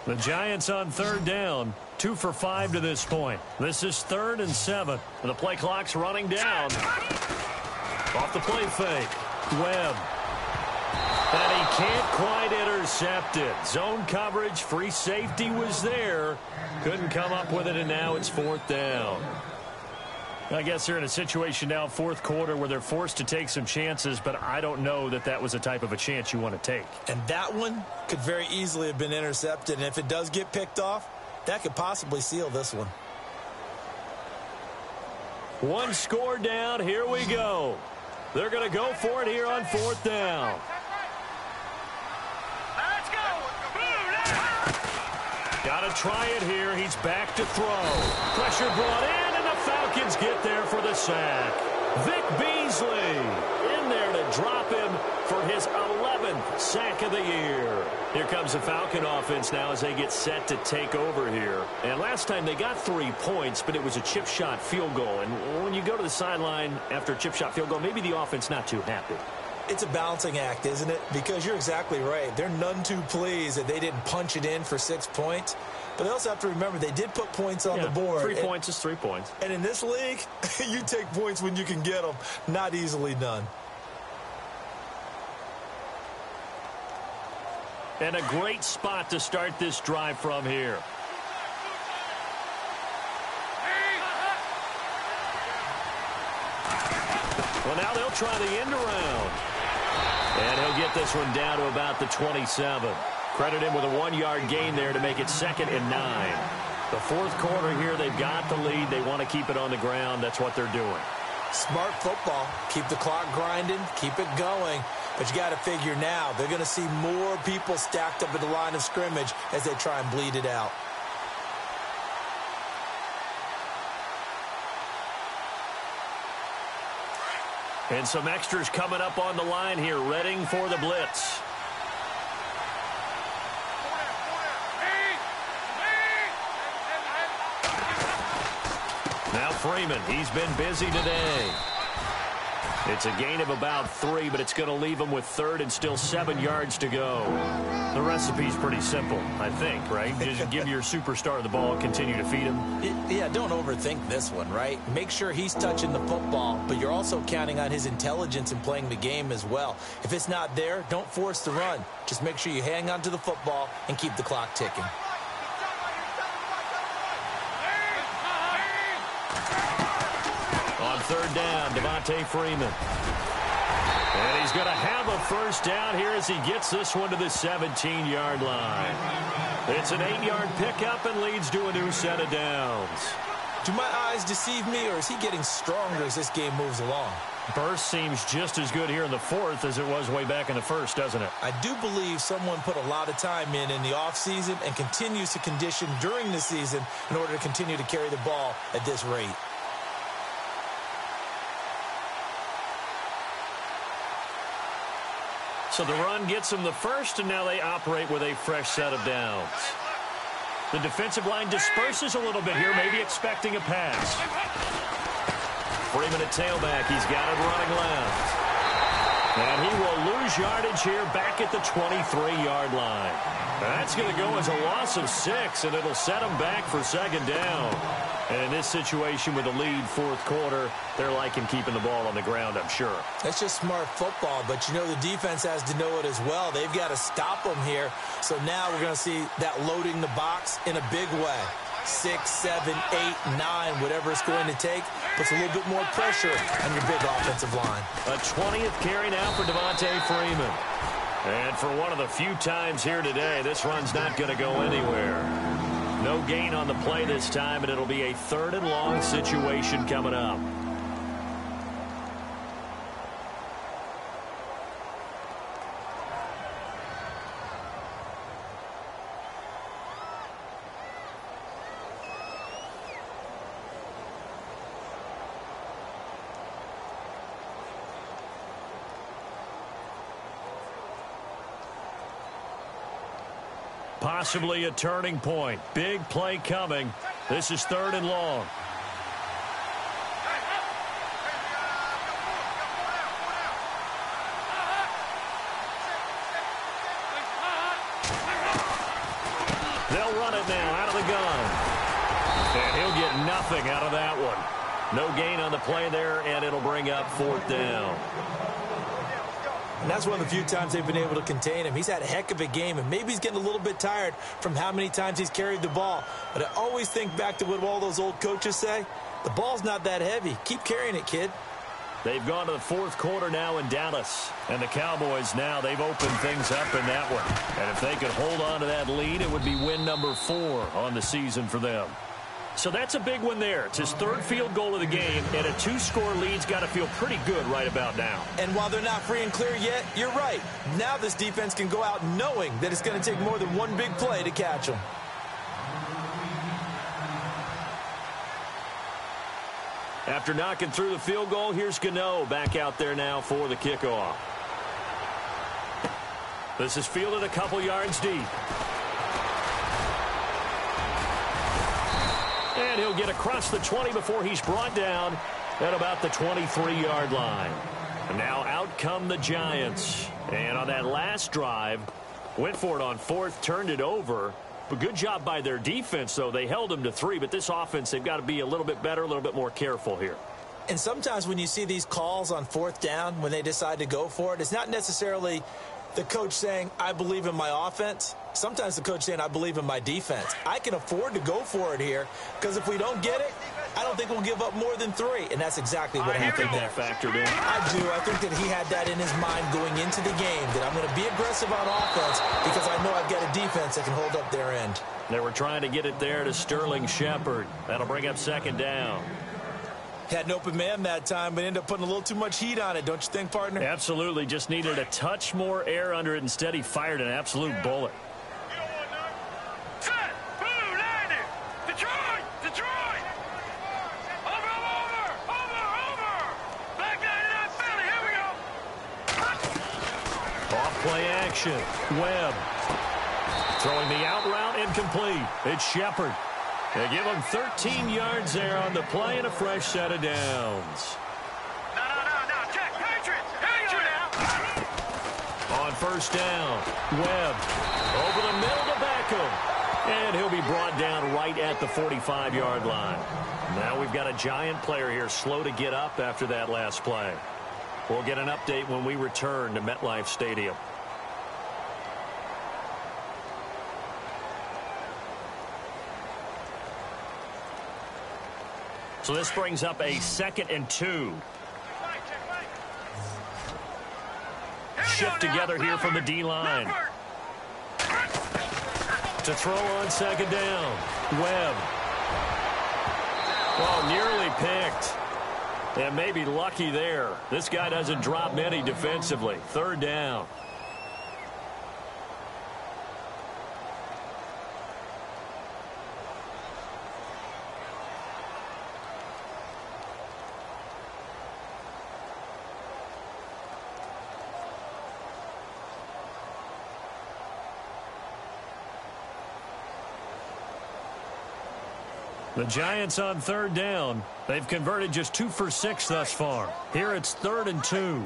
The Giants on 3rd down, 2 for 5 to this point. This is 3rd and 7. And the play clock's running down. Off the play fake. Webb. And he can't quite intercept it. Zone coverage, free safety was there. Couldn't come up with it, and now it's 4th down. I guess they're in a situation now, 4th quarter, where they're forced to take some chances, but I don't know that that was the type of a chance you want to take. And that one could very easily have been intercepted, and if it does get picked off, that could possibly seal this one. 1 score down. Here we go. They're going to go for it here on 4th down. Let's go. Got to try it here. He's back to throw. Pressure brought in. Falcons get there for the sack. Vic Beasley in there to drop him for his 11th sack of the year. Here comes the Falcon offense now as they get set to take over here. And last time they got 3 points, but it was a chip shot field goal. And when you go to the sideline after a chip shot field goal, maybe the offense not too happy. It's a balancing act, isn't it? Because you're exactly right. They're none too pleased that they didn't punch it in for 6 points. But they also have to remember they did put points on the board. 3 points is 3 points. And in this league, you take points when you can get them. Not easily done. And a great spot to start this drive from here. Well, now they'll try the end around. And he'll get this one down to about the 27. Credit him with a 1-yard gain there to make it 2nd and 9. The 4th quarter here, they've got the lead. They want to keep it on the ground. That's what they're doing. Smart football. Keep the clock grinding. Keep it going. But you got to figure now, they're going to see more people stacked up at the line of scrimmage as they try and bleed it out. And some extras coming up on the line here, readying for the blitz. Now Freeman, he's been busy today. It's a gain of about 3, but it's going to leave him with 3rd and still 7 yards to go. The recipe's pretty simple, I think, right? Just give your superstar the ball, continue to feed him. Yeah, don't overthink this one, right? Make sure he's touching the football, but you're also counting on his intelligence in playing the game as well. If it's not there, don't force the run. Just make sure you hang on to the football and keep the clock ticking. On 3rd down, Devontae Freeman. And he's going to have a 1st down here as he gets this one to the 17-yard line. It's an 8-yard pickup and leads to a new set of downs. Do my eyes deceive me, or is he getting stronger as this game moves along? Burst seems just as good here in the 4th as it was way back in the 1st, doesn't it? I do believe someone put a lot of time in the offseason and continues to condition during the season in order to continue to carry the ball at this rate. So the run gets them the 1st, and now they operate with a fresh set of downs. The defensive line disperses a little bit here, maybe expecting a pass. Freeman at tailback. He's got it running left. And he will lose yardage here back at the 23-yard line. That's going to go as a loss of 6, and it'll set them back for 2nd down. And in this situation with a lead 4th quarter, they're liking keeping the ball on the ground, I'm sure. That's just smart football, but you know the defense has to know it as well. They've got to stop them here. So now we're going to see that loading the box in a big way. 6, 7, 8, 9, whatever it's going to take, puts a little bit more pressure on your big offensive line. A 20th carry now for Devontae Freeman. And for one of the few times here today, this run's not going to go anywhere. No gain on the play this time, and it'll be a 3rd and long situation coming up. Possibly a turning point. Big play coming. This is 3rd and long. They'll run it now out of the gun. And he'll get nothing out of that one. No gain on the play there, and it'll bring up 4th down. And that's one of the few times they've been able to contain him. He's had a heck of a game, and maybe he's getting a little bit tired from how many times he's carried the ball. But I always think back to what all those old coaches say. The ball's not that heavy. Keep carrying it, kid. They've gone to the 4th quarter now in Dallas. And the Cowboys now, they've opened things up in that one. And if they could hold on to that lead, it would be win number 4 on the season for them. So that's a big one there. It's his 3rd field goal of the game, and a 2-score lead's got to feel pretty good right about now. And while they're not free and clear yet, you're right. Now this defense can go out knowing that it's going to take more than one big play to catch them. After knocking through the field goal, here's Goodens back out there now for the kickoff. This is fielded a couple yards deep. And he'll get across the 20 before he's brought down at about the 23-yard line. And now out come the Giants. And on that last drive, went for it on 4th, turned it over. But good job by their defense, though. They held them to 3, but this offense, they've got to be a little bit better, a little bit more careful here. And sometimes when you see these calls on 4th down, when they decide to go for it, it's not necessarily the coach saying, I believe in my offense. Sometimes the coach saying, I believe in my defense. I can afford to go for it here because if we don't get it, I don't think we'll give up more than 3. And that's exactly what happened there. Factored in. I do. I think that he had that in his mind going into the game, that I'm going to be aggressive on offense because I know I've got a defense that can hold up their end. They were trying to get it there to Sterling Shepard. That'll bring up 2nd down. Had an open man that time, but ended up putting a little too much heat on it, don't you think, partner? Absolutely. Just needed a touch more air under it. Instead, he fired an absolute bullet. Set! Blue, landing! Detroit! Detroit! Over! Back 99 Philly, here we go! Off play action. Webb. Throwing the out route incomplete. It's Shepard. They give him 13 yards there on the play and a fresh set of downs. No. Check, Patriots! Here you go now! On 1st down, Webb over the middle to Beckham. And he'll be brought down right at the 45-yard line. Now we've got a Giant player here slow to get up after that last play. We'll get an update when we return to MetLife Stadium. So this brings up a 2nd and 2. Shift together here from the D-line. To throw on 2nd down. Webb. Oh, nearly picked. And maybe lucky there. This guy doesn't drop many defensively. 3rd down. The Giants on 3rd down. They've converted just 2 for 6 thus far. Here it's 3rd and 2.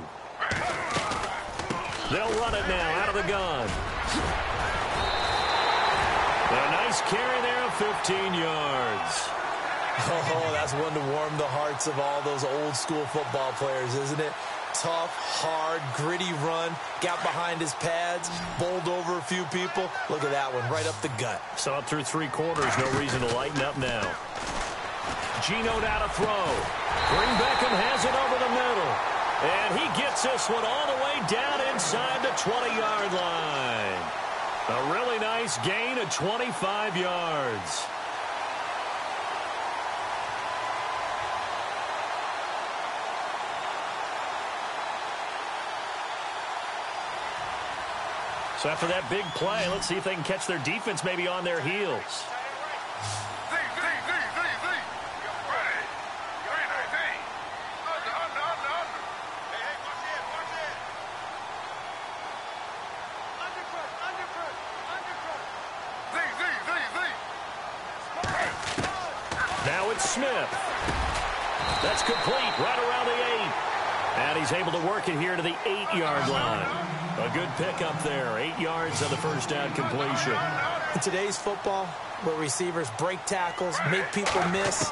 They'll run it now out of the gun. A nice carry there of 15 yards. Oh, that's one to warm the hearts of all those old school football players, isn't it? Tough, hard, gritty run. Got behind his pads, bowled over a few people. Look at that one, right up the gut. Saw it through 3 quarters. No reason to lighten up now. Geno down to throw. Green Beckham has it over the middle. And he gets this one all the way down inside the 20-yard line. A really nice gain of 25 yards. So after that big play, let's see if they can catch their defense maybe on their heels. Now it's Smith. That's complete right around the 8. And he's able to work it here to the 8-yard line. A good pickup there. 8 yards on the first down completion. In today's football, where receivers break tackles, make people miss,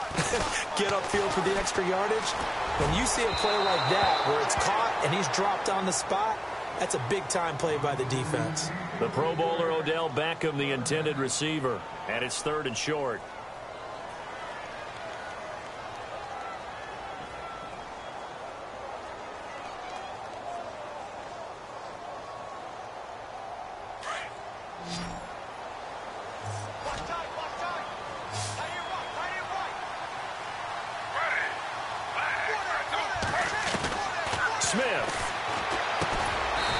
get upfield for the extra yardage, when you see a play like that where it's caught and he's dropped on the spot, that's a big-time play by the defense. The Pro Bowler Odell Beckham, the intended receiver. And it's 3rd and short. Smith.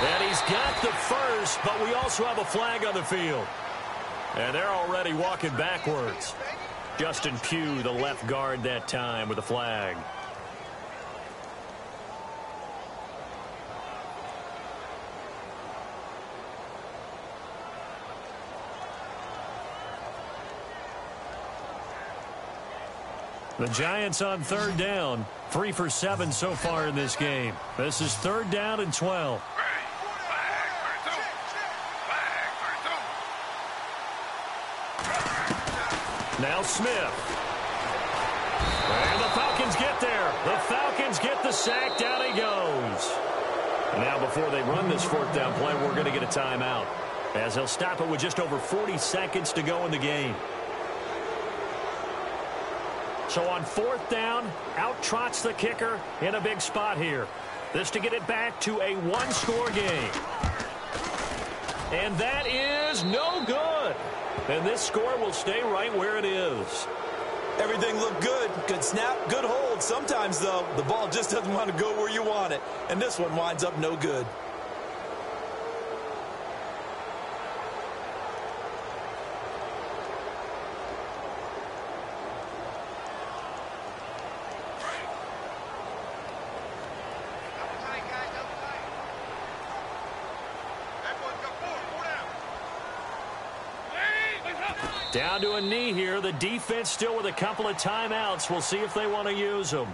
And he's got the first, but we also have a flag on the field. And they're already walking backwards. Justin Pugh, the left guard that time with a flag. The Giants on 3rd down. 3 for 7 so far in this game. This is 3rd down and 12. Now Smith. And the Falcons get there. The Falcons get the sack. Down he goes. Now before they run this 4th down play, we're going to get a timeout, as they'll stop it with just over 40 seconds to go in the game. So on 4th down, out trots the kicker in a big spot here. This to get it back to a 1-score game. And that is no good. And this score will stay right where it is. Everything looked good. Good snap, good hold. Sometimes, though, the ball just doesn't want to go where you want it. And this one winds up no good. Down to a knee here. The defense still with a couple of timeouts. We'll see if they want to use them.